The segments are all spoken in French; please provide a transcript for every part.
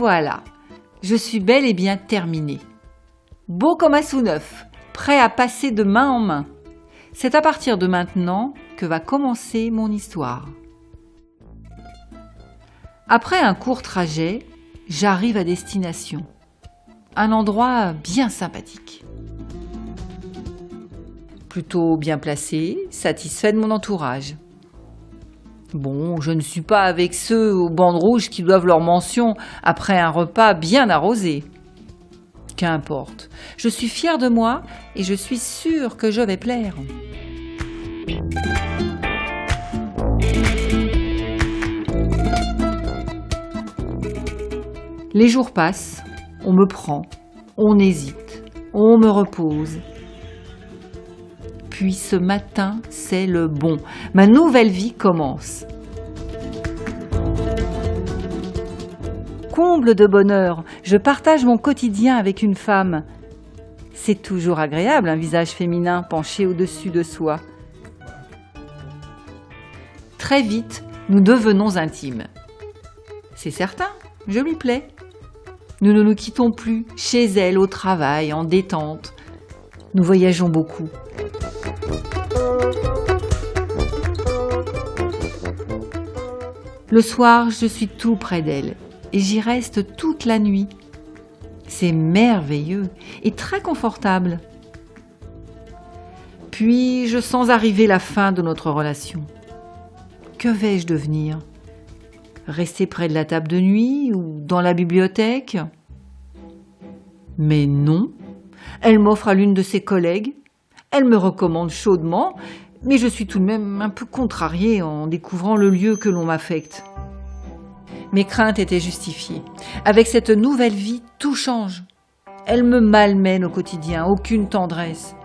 voilà, je suis bel et bien terminée. Beau comme un sou neuf, prêt à passer de main en main. C'est à partir de maintenant que va commencer mon histoire. Après un court trajet, j'arrive à destination. Un endroit bien sympathique. Plutôt bien placé, satisfait de mon entourage. Bon, je ne suis pas avec ceux aux bandes rouges qui doivent leur mention après un repas bien arrosé. Qu'importe, je suis fière de moi et je suis sûre que je vais plaire. Les jours passent, on me prend, on hésite, on me repose. Puis ce matin, c'est le bon. Ma nouvelle vie commence. Comble de bonheur, je partage mon quotidien avec une femme. C'est toujours agréable, un visage féminin penché au-dessus de soi. Très vite, nous devenons intimes. C'est certain, je lui plais. Nous ne nous quittons plus, chez elle, au travail, en détente. Nous voyageons beaucoup. Le soir, je suis tout près d'elle et j'y reste toute la nuit. C'est merveilleux et très confortable. Puis, je sens arriver la fin de notre relation. Que vais-je devenir ? Rester près de la table de nuit ou dans la bibliothèque ? Mais non, elle m'offre à l'une de ses collègues. Elle me recommande chaudement, mais je suis tout de même un peu contrariée en découvrant le lieu que l'on m'affecte. Mes craintes étaient justifiées. Avec cette nouvelle vie, tout change. Elle me malmène au quotidien, aucune tendresse.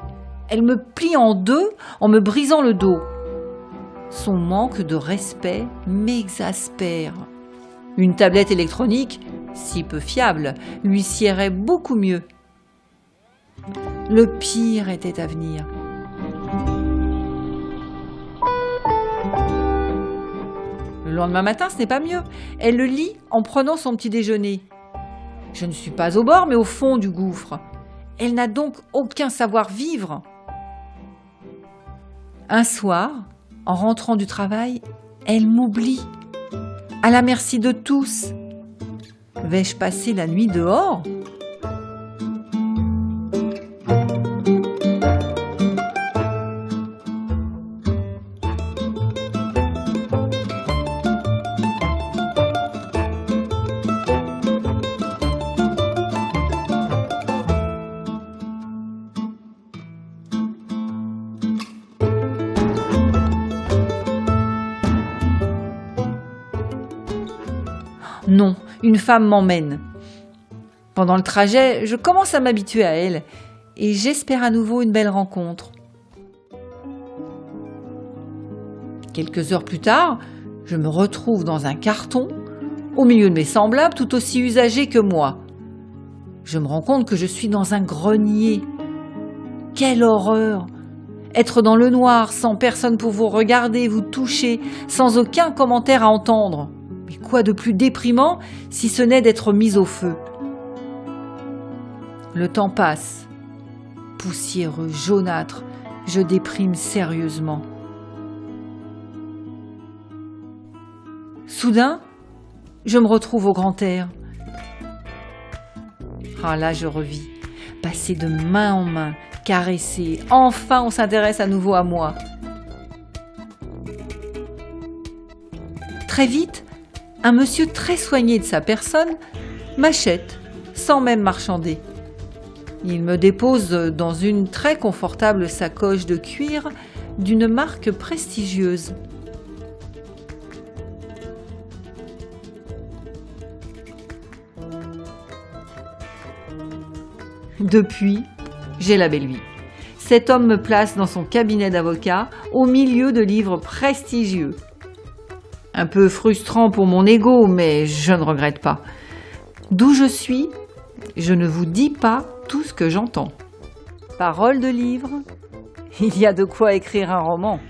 Elle me plie en deux en me brisant le dos. Son manque de respect m'exaspère. Une tablette électronique, si peu fiable, lui siérait beaucoup mieux. Le pire était à venir. Le lendemain matin, ce n'est pas mieux. Elle le lit en prenant son petit déjeuner. Je ne suis pas au bord, mais au fond du gouffre. Elle n'a donc aucun savoir-vivre. Un soir, en rentrant du travail, elle m'oublie. À la merci de tous. Vais-je passer la nuit dehors ? Non, une femme m'emmène. Pendant le trajet, je commence à m'habituer à elle et j'espère à nouveau une belle rencontre. Quelques heures plus tard, je me retrouve dans un carton, au milieu de mes semblables tout aussi usagés que moi. Je me rends compte que je suis dans un grenier. Quelle horreur! Être dans le noir, sans personne pour vous regarder, vous toucher, sans aucun commentaire à entendre. Mais quoi de plus déprimant si ce n'est d'être mis au feu ? Le temps passe. Poussiéreux, jaunâtre, je déprime sérieusement. Soudain, je me retrouve au grand air. Ah là, je revis. Passer de main en main, caresser. Enfin, on s'intéresse à nouveau à moi. Très vite, un monsieur très soigné de sa personne m'achète, sans même marchander. Il me dépose dans une très confortable sacoche de cuir d'une marque prestigieuse. Depuis, j'ai la belle vie. Cet homme me place dans son cabinet d'avocat au milieu de livres prestigieux. Un peu frustrant pour mon ego, mais je ne regrette pas. D'où je suis, je ne vous dis pas tout ce que j'entends. Parole de livre, il y a de quoi écrire un roman.